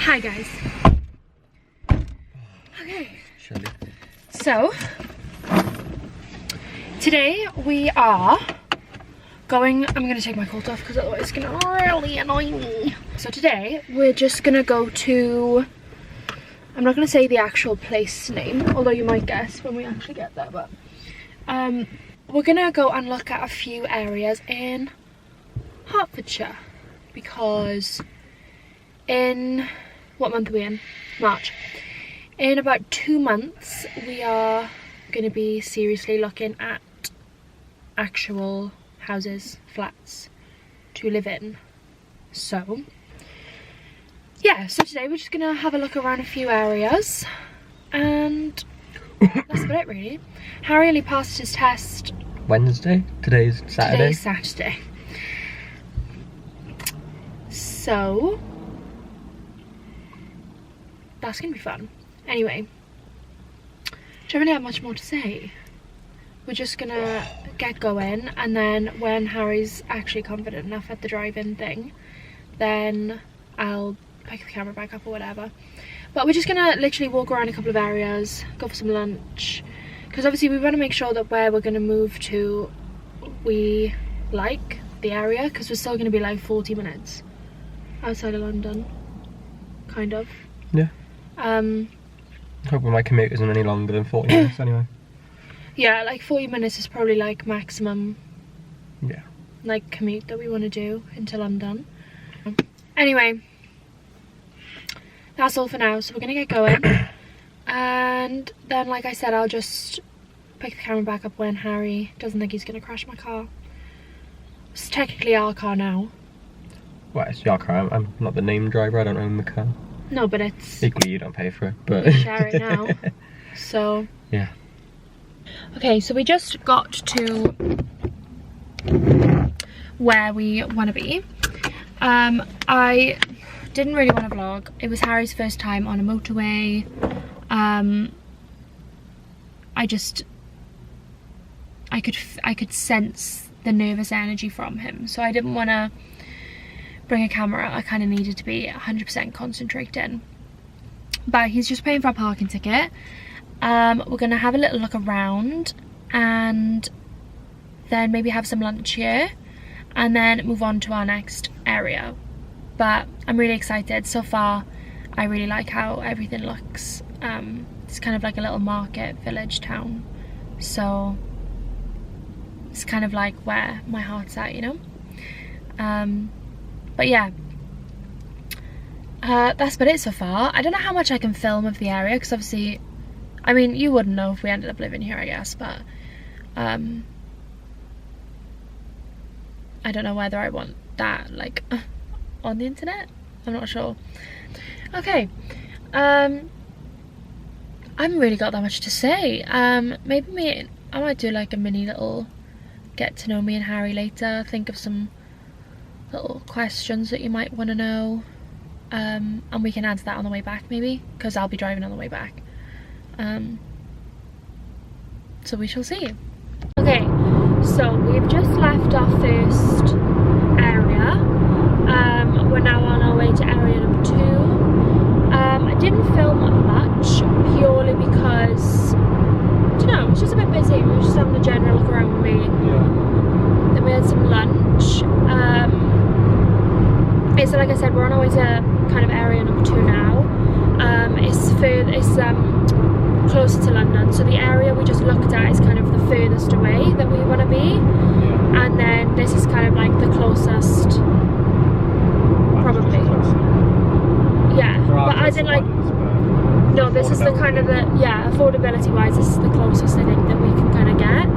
Hi guys. Okay. So today we are going, I'm gonna take my coat off because otherwise it's gonna really annoy me. So today we're just gonna go to, I'm not gonna say the actual place name, although you might guess when we actually get there, but we're gonna go and look at a few areas in Hertfordshire because in, what month are we in? March. In about 2 months we are going to be seriously looking at actual houses, flats to live in. So yeah, so today we're just going to have a look around a few areas and that's about it really. Harry only passed his test Wednesday? Today's Saturday? Today's Saturday. So that's gonna be fun. Anyway, don't really have much more to say. We're just gonna get going, and then when Harry's actually confident enough at the drive-in thing, then I'll pick the camera back up or whatever. But we're just gonna literally walk around a couple of areas, go for some lunch, because obviously we want to make sure that where we're gonna move to, we like the area, because we're still gonna be like 40 minutes outside of London, kind of. Yeah. Hoping my commute isn't any longer than 40 minutes anyway. Yeah, like 40 minutes is probably like maximum, yeah, like commute that we want to do into London. Anyway, that's all for now, so we're gonna get going and then, like I said, I'll just pick the camera back up when Harry doesn't think he's gonna crash my car. It's technically our car now. Well, it's your car. I'm not the name driver, I don't own the car. No, but it's... Equally, you don't pay for it, but... We share it now, so... Yeah. Okay, so we just got to where we want to be. I didn't really want to vlog. It was Harry's first time on a motorway. I could sense the nervous energy from him, so I didn't want to bring a camera. I kind of needed to be 100% concentrating. But he's just paying for a parking ticket. We're gonna have a little look around and then maybe have some lunch here and then move on to our next area. But I'm really excited. So far I really like how everything looks. It's kind of like a little market village town, so it's kind of like where my heart's at, you know. But yeah, that's about it so far. I don't know how much I can film of the area because obviously, I mean, you wouldn't know if we ended up living here, I guess, but I don't know whether I want that like on the internet. I'm not sure. Okay, I haven't really got that much to say. Maybe I might do like a mini little get to know me and Harry later. Think of some little questions that you might want to know, and we can add that on the way back maybe, because I'll be driving on the way back. So we shall see. Okay, so we've just left our first area. We're now on our way to area number 2. I didn't film much purely because, I don't know, it was just a bit busy. We were just having a general look around with me. Yeah. Then we had some lunch. So like I said, we're on our way to kind of area number 2 now. It's closer to London, so the area we just looked at is kind of the furthest away that we want to be. Yeah. And then this is kind of like the closest, probably. Yeah, but as in like, no, this is the kind of the, yeah, affordability wise, this is the closest I think that we can kind of get.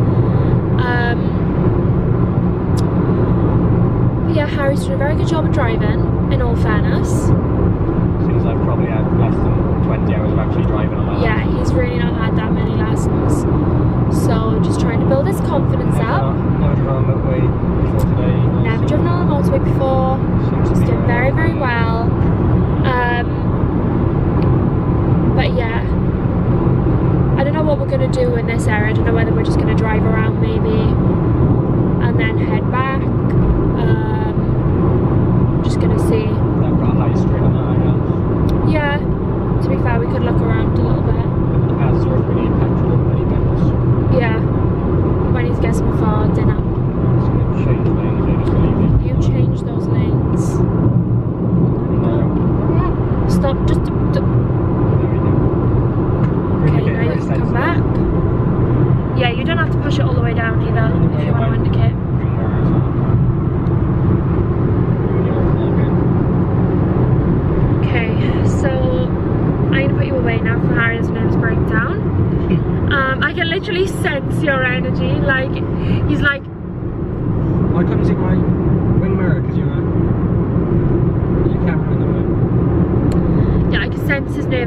Yeah, Harry's doing a very good job at driving, in all fairness. Seems I've probably had less than 20 hours of actually driving on my life. Yeah, he's really not had that many lessons. So just trying to build his confidence up. Never driven on the motorway before today. Never driven on the motorway before. He's doing very, very well. But yeah, I don't know what we're going to do in this area. I don't know whether we're just going to drive around maybe and then head back. Just going to see. They've got a high street on that, I guess.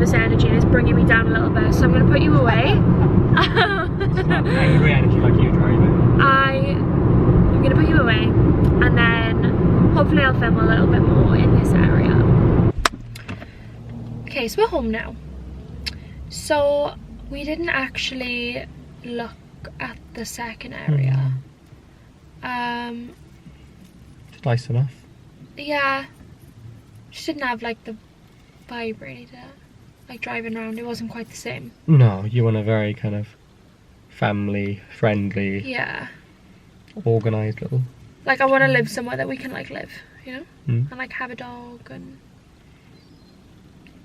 this energy and it's bringing me down a little bit, so I'm going to put you away. It's not angry energy like you driving. I'm going to put you away, and then hopefully I'll film a little bit more in this area. Okay, so we're home now. So we didn't actually look at the second area. It's nice enough. Yeah, just didn't have like the vibe really to, like, driving around. It wasn't quite the same. No, you want a very kind of family friendly, Yeah, organised little. like I want to live somewhere that we can like live, you know, Mm. and like have a dog and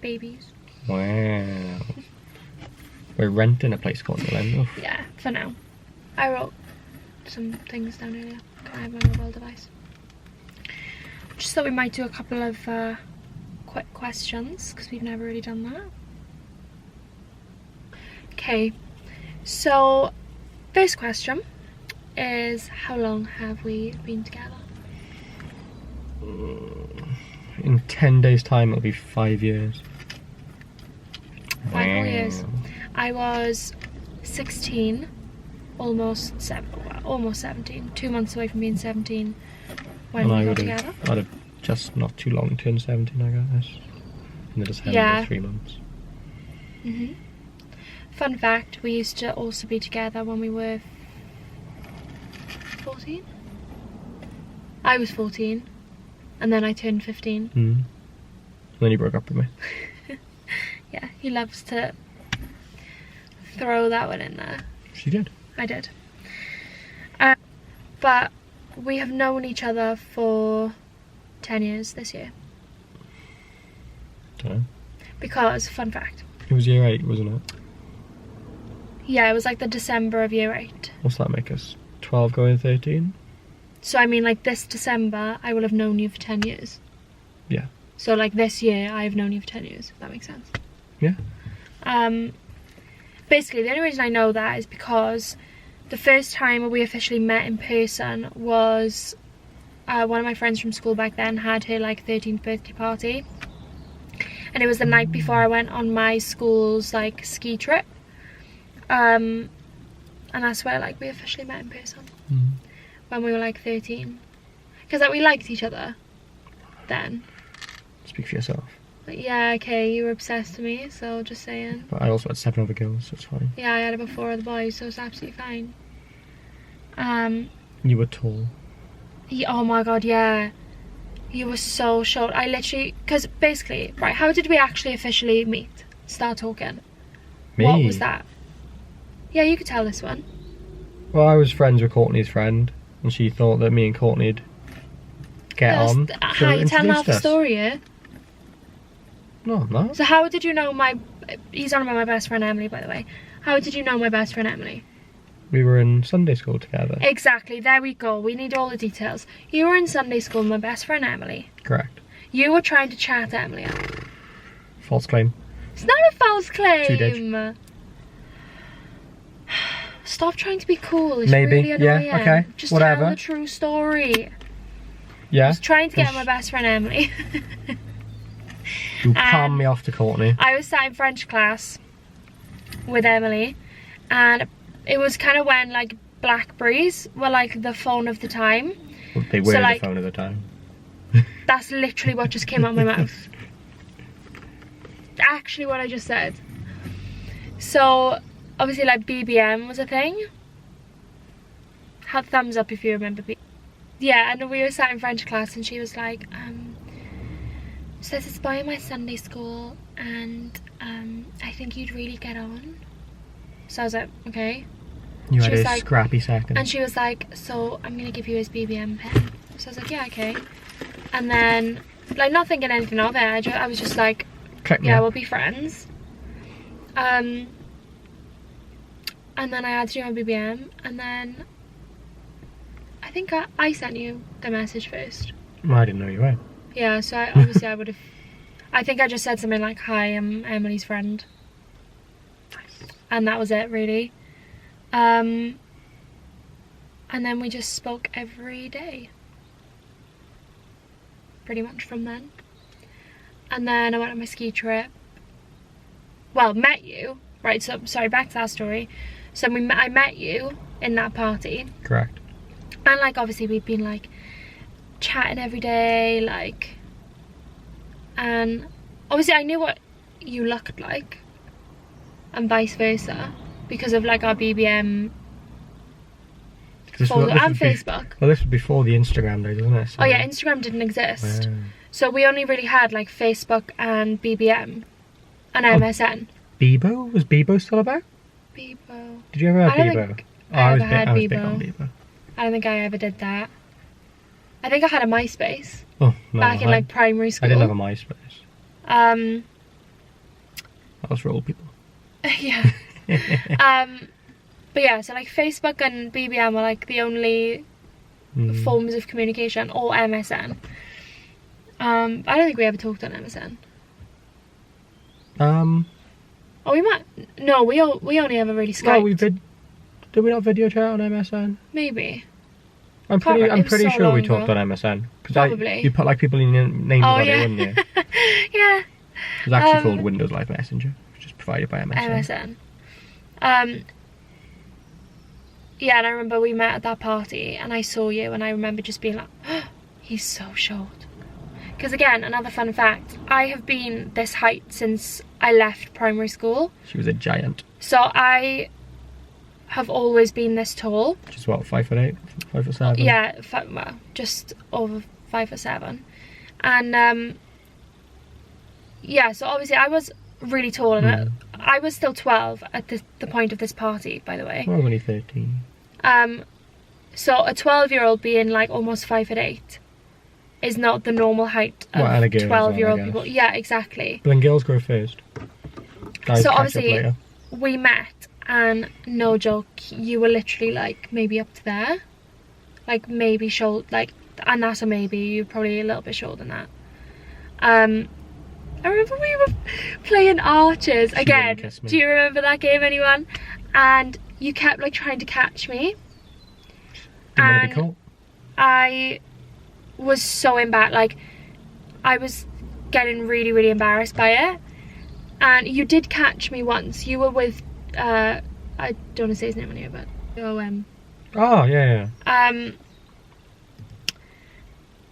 babies. Wow. We're renting a place called Orlando. Yeah, for now. I wrote some things down earlier. Can I have my mobile device? Just thought we might do a couple of quick questions because we've never really done that. Okay, so first question is, how long have we been together? In 10 days' time, it'll be 5 years. 5 whole years. I was 16, almost 17. 2 months away from being 17 when we got together. I'd have just not too long turned 17, I guess. In the December, 3 months. Fun fact, we used to also be together when we were 14? I was 14, and then I turned 15. And then you broke up with me. Yeah, he loves to throw that one in there. She did. I did. But we have known each other for 10 years this year. Don't know. Because, fun fact. It was year 8, wasn't it? Yeah, it was like the December of year 8. What's that make us? 12 going 13? So I mean, like, this December, I will have known you for 10 years. Yeah. So like this year, I have known you for 10 years, if that makes sense. Yeah. Basically, the only reason I know that is because the first time we officially met in person was one of my friends from school back then had her like 13th birthday party, and it was the night before I went on my school's like ski trip, and that's where like we officially met in person when we were like 13, because like we liked each other then. Speak for yourself. But yeah, okay, you were obsessed with me, so just saying. But I also had 7 other girls, so it's fine. Yeah, I had about 4 other boys, so it's absolutely fine. You were tall. Oh my god, yeah. You were so short. I literally, because basically, right, how did we actually officially meet? Start talking. Me? What was that? Yeah, you could tell this one. Well, I was friends with Courtney's friend, and she thought that me and Courtney'd get on. How you telling half the story, yeah? No, I'm not. So how did you know he's on about my best friend Emily, by the way. How did you know my best friend Emily? We were in Sunday school together. Exactly, there we go. We need all the details. You were in Sunday school with my best friend Emily. Correct. You were trying to chat Emily up. False claim. It's not a false claim. 2-dig. Stop trying to be cool. It's Maybe. really annoying. Yeah, okay. Just whatever. tell the true story. Yeah. I was trying to get my best friend Emily. You palmed me off to Courtney. I was sat in French class with Emily, and it was kind of when like Blackberries were like the phone of the time. Well, they were so, like, the phone at the time. That's literally what just came out of my mouth. Actually what I just said. So obviously like BBM was a thing. Have thumbs up if you remember. Yeah, and we were sat in French class and she was like, so there's this boy in my Sunday school and I think you'd really get on. So I was like, okay. You had a scrappy second. And she was like, so I'm gonna give you his BBM pen. So I was like, yeah, okay. And then, like, not thinking anything of it, I was just like, yeah, we'll be friends. And then I added you on BBM, and then I think I sent you the message first. Well, I didn't know you were. Yeah, so obviously I would have, I think I just said something like, hi, I'm Emily's friend. Nice. And that was it, really. And then we just spoke every day. Pretty much from then. And then I went on my ski trip. well, met you, right? So, sorry, back to that story. So I met you in that party. Correct. And like, obviously we've been like chatting every day, like, and obviously I knew what you looked like, and vice versa, because of like our BBM folder and Facebook. Well, this was before the Instagram days, wasn't it? So, oh yeah, Instagram didn't exist. So we only really had like Facebook and BBM and MSN. Bebo? Was Bebo still about? Bebo. Did you ever have Bebo? Think I was big on Bebo. I don't think I ever did that. I think I had a MySpace. Oh, no. Back in like primary school. I didn't have a MySpace. That was for old people. Yeah. But yeah, so like Facebook and BBM were like the only forms of communication, or MSN. I don't think we ever talked on MSN. Oh, we might. No, we only ever really Skyped. No, did we not video chat on MSN? Maybe. I'm pretty sure we talked on MSN. Probably. You put like people in your names on it, wouldn't you? Yeah. It was actually called Windows Live Messenger, which is provided by MSN. Yeah, and I remember we met at that party, and I saw you, and I remember just being like, oh, he's so short. Because again, another fun fact, I have been this height since I left primary school. She was a giant. So I have always been this tall. Which is what, 5'8", 5'7"? Yeah, well, just over 5'7". And yeah, so obviously I was really tall, and I was still 12 at the point of this party, by the way. I was only 13. So a 12-year-old being like almost 5'8" is not the normal height of 12-year-old people. Yeah, exactly. But then girls grow first. Guys so catch obviously up later. We met, and no joke, you were literally like maybe up to there, like maybe shoulder, like, and that's a maybe. You're probably a little bit shorter than that. I remember we were playing Archers again. Do you remember that game, anyone? And you kept like trying to catch me. Didn't want to be caught. I was so embarrassed. Like, I was getting really, really embarrassed by it. And you did catch me once. You were with, I don't want to say his name on here, but O-M. Oh, yeah.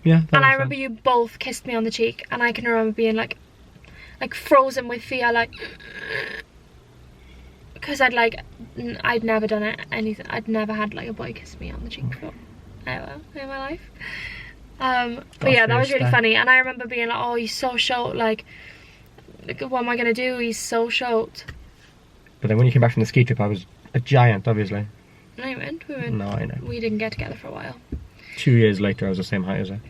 Yeah. And I remember you both kissed me on the cheek, and I can remember being like frozen with fear, like, because I'd never done it, anything. I'd never had like a boy kiss me on the cheek before, ever in my life. But yeah, that was really funny. And I remember being like, oh, he's so short, like what am I gonna do? He's so short. But then when you came back from the ski trip, I was a giant, obviously. No, you weren't. We weren't. No, I know. We didn't get together for a while. 2 years later, I was the same height as her.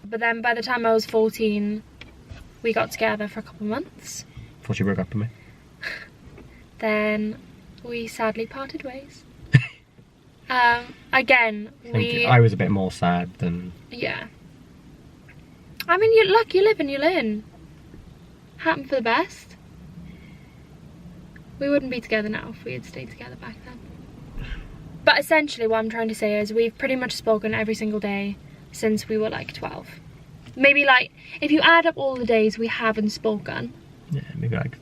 But then by the time I was 14, we got together for a couple of months. Before she broke up with me. Then we sadly parted ways. Again, I was a bit more sad than... Yeah. I mean, you live and you learn. Happened for the best. We wouldn't be together now if we had stayed together back then. But essentially what I'm trying to say is we've pretty much spoken every single day since we were like 12. Maybe like, if you add up all the days we haven't spoken. Yeah, maybe like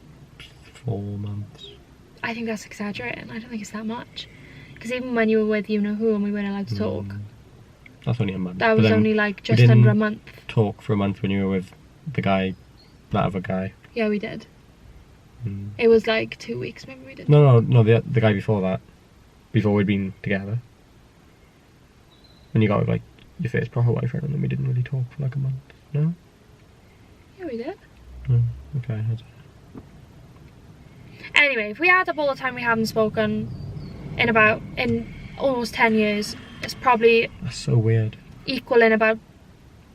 4 months. I think that's exaggerating. I don't think it's that much. Because even when you were with you-know-who and we weren't allowed to talk. That's only a month. That was only like just under a month. Talk for a month when you were with the guy, that other guy. Yeah, we did. It was like 2 weeks, maybe we did. No, the guy before that. Before we'd been together. When you got like your first proper boyfriend, and then we didn't really talk for like a month. No? Yeah, we did. Oh, okay. Anyway, if we add up all the time we haven't spoken in almost 10 years, it's probably... That's so weird. Equal in about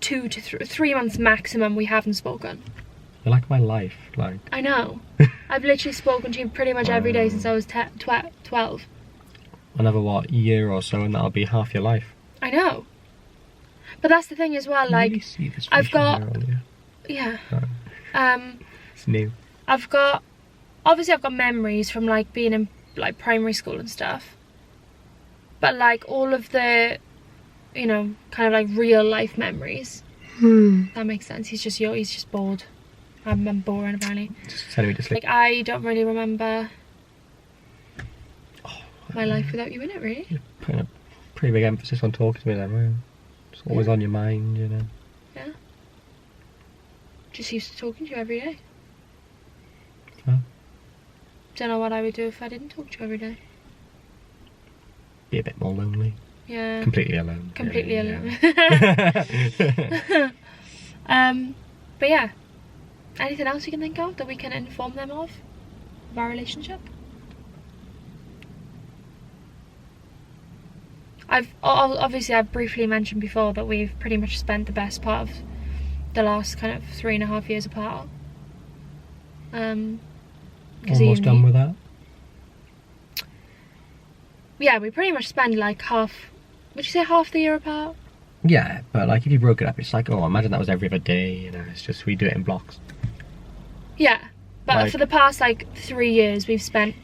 2 to 3 months maximum we haven't spoken. You're like my life, like... I know. I've literally spoken to you pretty much every day since I was 12. Another, year or so, and that'll be half your life. I know. But that's the thing as well, like... Really see this I've got... Yeah. It's new. Obviously I've got memories from like being in like primary school and stuff. But like all of the, you know, kind of like real life memories. That makes sense. He's just bored. I'm boring apparently. Just sending me to sleep. Like, I don't really remember my life without you in it, really. You're putting a pretty big emphasis on talking to me then, right? It's always on your mind, you know. Yeah. Just used to talking to you every day. Huh? Don't know what I would do if I didn't talk to you every day. Be a bit more lonely. Yeah. Completely alone. Completely really, alone. Yeah. But yeah. Anything else you can think of that we can inform them of our relationship? I've briefly mentioned before that we've pretty much spent the best part of the last kind of 3.5 years apart. Almost done with that. Yeah, we pretty much spend like half. Would you say half the year apart? Yeah, but like if you broke it up, it's like, oh, imagine that was every other day. You know, it's just we do it in blocks. Yeah, but Like, for the past like 3 years, we've spent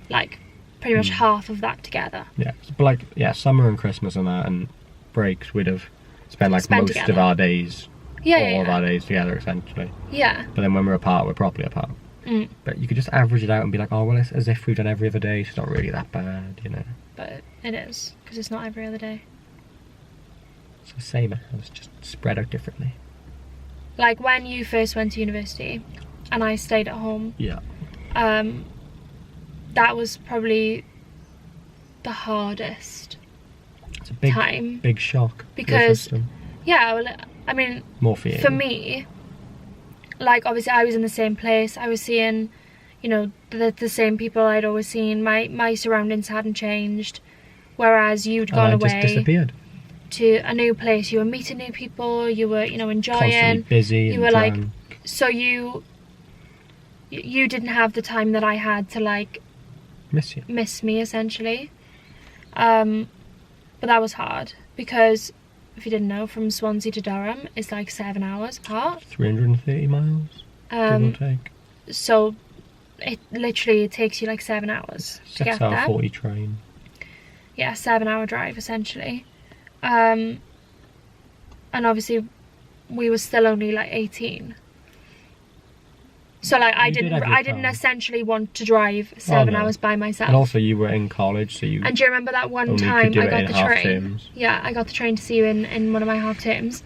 like pretty much half of that together. Yeah, but like summer and Christmas and that and breaks, we'd have spent like most together. of our days, Yeah, all of our days together essentially. Yeah. But then when we're apart, we're properly apart. But you could just average it out and be like, oh well, it's as if we've done every other day. So it's not really that bad, you know. But it is, because it's not every other day. It's the same. It's just spread out differently. Like when you first went to university, and I stayed at home. Yeah. That was probably the hardest. It's a big time. Big shock. Because yeah, well, I mean, more for you. For me, like obviously I was in the same place. I was seeing, you know, the same people I'd always seen. My surroundings hadn't changed, whereas you'd gone away. Just disappeared. To a new place. You were meeting new people. You were, you know, enjoying. Constantly busy. You were like, so you didn't have the time that I had to like miss me essentially. But that was hard because if you didn't know, from Swansea to Durham is like 7 hours apart. 330 miles. Give or take. So it takes you like 7 hours to get there. 6:40 train. Yeah, 7-hour drive essentially. And obviously we were still only like 18. So like I didn't essentially want to drive 7 hours by myself. And also you were in college, so you. And do you remember that one time I got the train? Yeah, I got the train to see you in one of my half terms,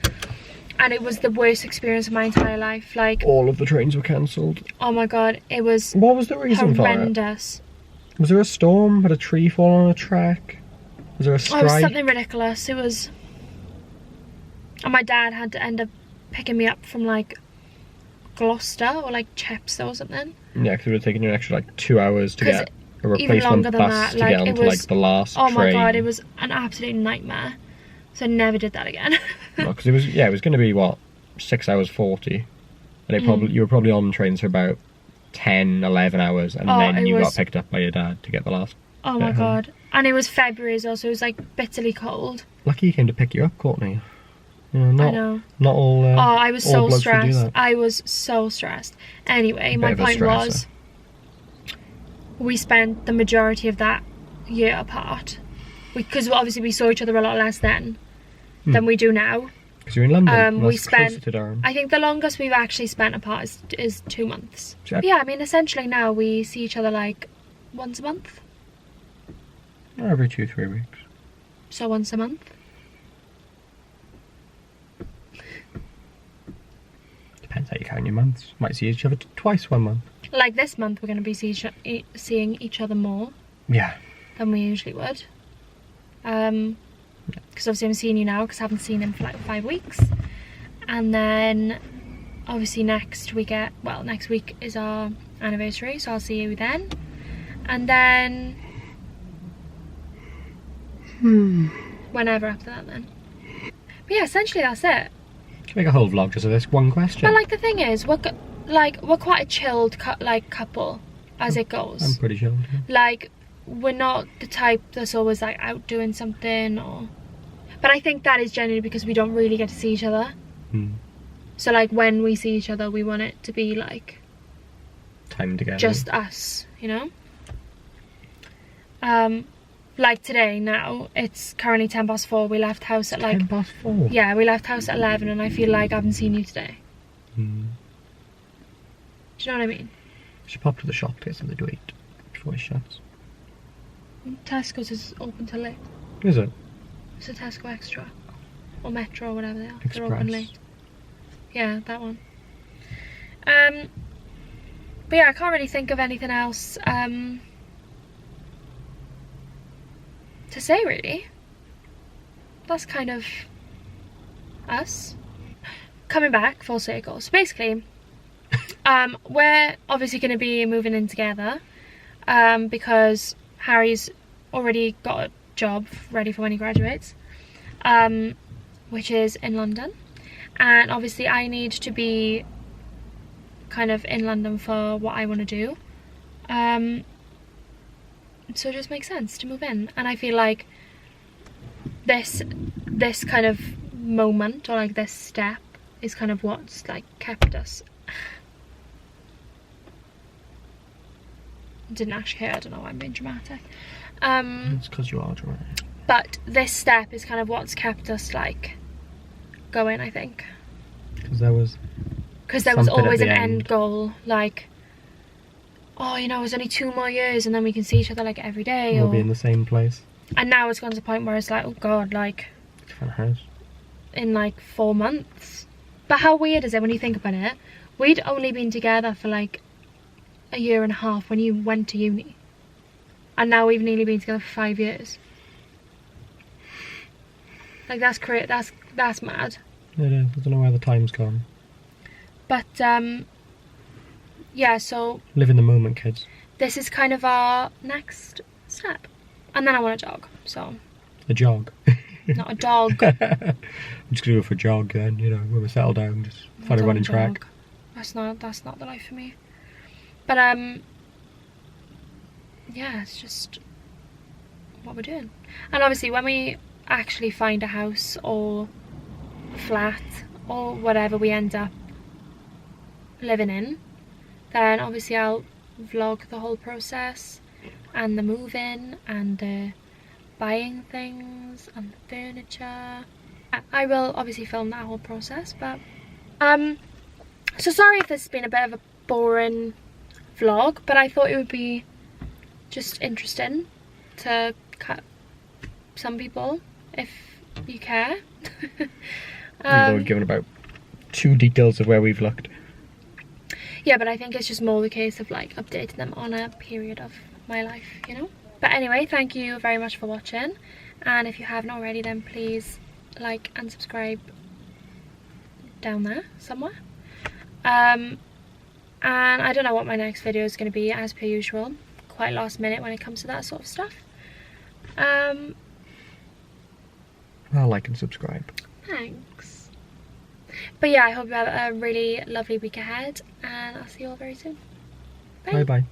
and it was the worst experience of my entire life. Like all of the trains were cancelled. Oh my god, it was. What was the reason horrendous. For it? Was there a storm? Had a tree fallen on a track? Was there a strike? Oh, it was something ridiculous. It was. And my dad had to end up picking me up from like Gloucester or like Chepstow or something. Yeah, because it would have taken you an extra like 2 hours to get a replacement bus to get onto like the last train. Oh my god, it was an absolute nightmare. So I never did that again. Because it was going to be what, 6 hours 40, and you were probably on trains for about 10, 11 hours, and then you got picked up by your dad to get the last. Oh my god, and it was February as well, so it was like bitterly cold. Lucky he came to pick you up, Courtney. I know. Not all. I was so stressed. I was so stressed. Anyway, my point was, we spent the majority of that year apart, because obviously we saw each other a lot less then than we do now. Because you're in London. We spent. To Durham. I think the longest we've actually spent apart is 2 months. Yeah, I mean, essentially now we see each other like once a month. Or every 2-3 weeks. So once a month. Depends how you count your months. Might see each other twice 1 month. Like this month, we're going to be seeing each other more. Yeah. Than we usually would. Because obviously I'm seeing you now because I haven't seen him for like 5 weeks. And then obviously next week is our anniversary, so I'll see you then. And then whenever after that then. But yeah, essentially that's it. Can make a whole vlog just of this one question. But like the thing is, we're quite a chilled couple as it goes. I'm pretty chilled. Yeah. Like we're not the type that's always like out doing something or. But I think that is generally because we don't really get to see each other. So like when we see each other, we want it to be like time together. Just us, you know. Like today now, it's currently 4:10. We left house at like 4:10. Yeah, we left house at 11, and I feel like I haven't seen you today. Do you know what I mean? Should pop to the shop to get something to eat before it shuts. Tesco's is open till late. Is it? It's a Tesco Extra. Or Metro or whatever they are. Express. They're open late. Yeah, that one. But yeah, I can't really think of anything else to say really. That's kind of us. Coming back full circle. So basically, we're obviously going to be moving in together because Harry's already got a job ready for when he graduates, which is in London, and obviously I need to be kind of in London for what I want to do, so it just makes sense to move in. And I feel like this kind of moment, or like this step, is kind of what's like kept us. Didn't actually hear, I don't know why I'm being dramatic. It's because you are dramatic. But this step is kind of what's kept us like going, I think. Because there was always an end goal, like, oh, you know, it's only 2 more years and then we can see each other like every day. We'll be in the same place. And now it's gone to the point where it's like, oh god, like, Different house. In like 4 months. But how weird is it when you think about it? We'd only been together for like a year and a half when you went to uni. And now we've nearly been together for 5 years. Like, that's crazy. That's mad. It is. I don't know where the time's gone. But yeah, so Live in the moment, kids. this is kind of our next step. And then I want a dog, so A jog. not a dog. I'm just gonna go for a jog then, you know, when we settle down, just find a running track. That's not the life for me. But yeah, it's just what we're doing. And obviously when we actually find a house or flat or whatever we end up living in, then obviously I'll vlog the whole process and the move-in and the buying things and the furniture. I will obviously film that whole process, but so sorry if this has been a bit of a boring vlog, but I thought it would be just interesting to cut some people if you care. We've given about 2 details of where we've looked. Yeah, but I think it's just more the case of like updating them on a period of my life, you know. But anyway, thank you very much for watching, and if you haven't already, then please like and subscribe down there somewhere. And I don't know what my next video is going to be, as per usual, quite last minute when it comes to that sort of stuff. Well, like and subscribe. Thanks. But yeah, I hope you have a really lovely week ahead, and I'll see you all very soon. Bye. Bye bye.